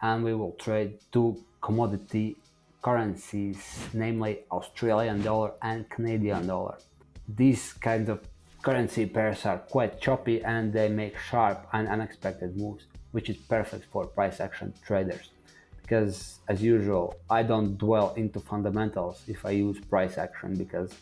and we will trade two commodity currencies, namely Australian dollar and Canadian dollar. These kinds of currency pairs are quite choppy and they make sharp and unexpected moves, which is perfect for price action traders. Because as usual, I don't dwell into fundamentals if I use price action, because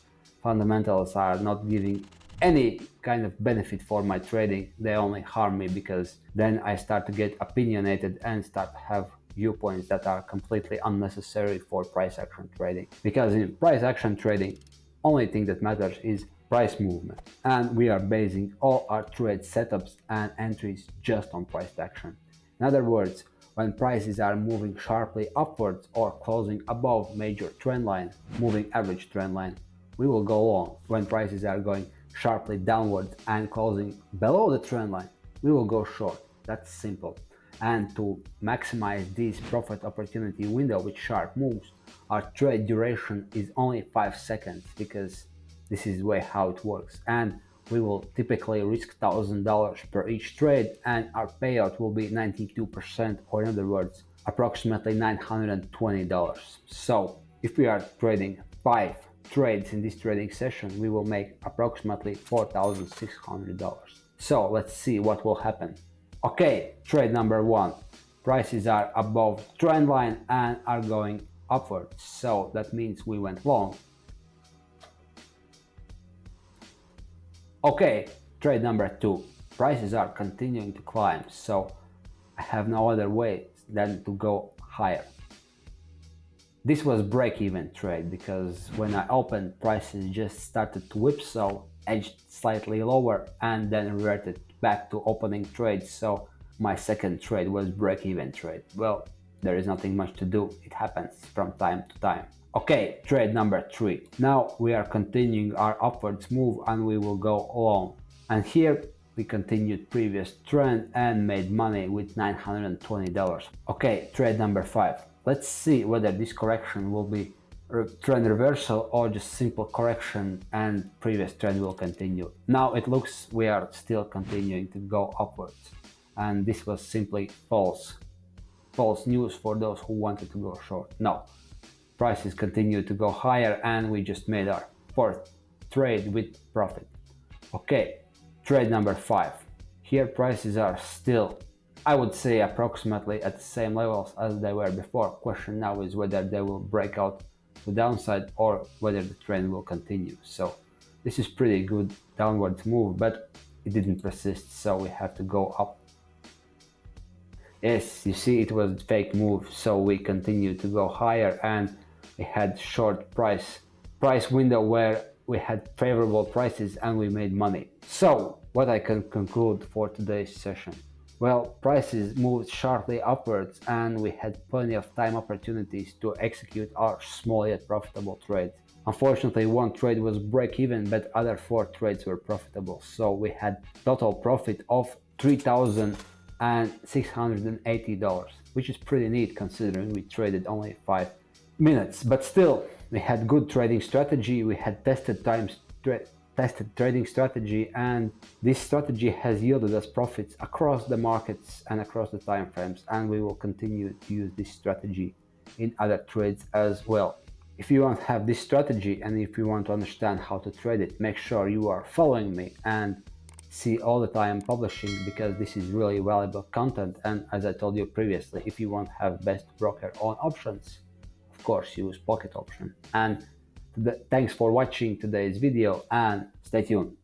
fundamentals are not giving any kind of benefit for my trading. They only harm me, because then I start to get opinionated and start to have viewpoints that are completely unnecessary for price action trading. Because in price action trading, only thing that matters is price movement, and we are basing all our trade setups and entries just on price action. In other words, when prices are moving sharply upwards or closing above major trend line, moving average trend line, we will go long. When prices are going sharply downwards and closing below the trend line, we will go short. That's simple. And to maximize this profit opportunity window with sharp moves, our trade duration is only 5 seconds, because this is the way how it works. And we will typically risk $1,000 per each trade, and our payout will be 92%, or in other words, approximately $920. So if we are trading 5 trades in this trading session, we will make approximately $4,600. So let's see what will happen. Okay, trade number 1. Prices are above trend line and are going upwards, so that means we went long. Okay, trade number 2. Prices are continuing to climb, so I have no other way than to go higher. This was break-even trade, because when I opened, prices just started to whipsaw, edged slightly lower, and then reverted back to opening trade. So my second trade was break-even trade. Well, there is nothing much to do. It happens from time to time. Okay, trade number 3. Now we are continuing our upwards move and we will go long. And here we continued previous trend and made money with $920. Okay, trade number 5. Let's see whether this correction will be trend reversal or just simple correction and previous trend will continue. Now it looks we are still continuing to go upwards, and this was simply false news for those who wanted to go short. No, prices continue to go higher and we just made our 4th trade with profit. Okay, trade number 5. Here prices are still, I would say, approximately at the same levels as they were before. Question now is whether they will break out to downside or whether the trend will continue. So this is pretty good downward move, but it didn't persist, so we have to go up. Yes, you see, it was a fake move, so we continued to go higher and we had short price window where we had favorable prices and we made money. So what I can conclude for today's session? Well, prices moved sharply upwards and we had plenty of time opportunities to execute our small yet profitable trades. Unfortunately, one trade was break even, but other 4 trades were profitable. So we had total profit of $3,680, which is pretty neat considering we traded only 5 minutes. But still, we had good trading strategy, we had tested trading strategy, and this strategy has yielded us profits across the markets and across the time frames, and we will continue to use this strategy in other trades as well. If you want to have this strategy and if you want to understand how to trade it, make sure you are following me and see all the time publishing, because this is really valuable content. And as I told you previously, if you want to have best broker on options, of course use Pocket Option. And thanks for watching today's video and stay tuned.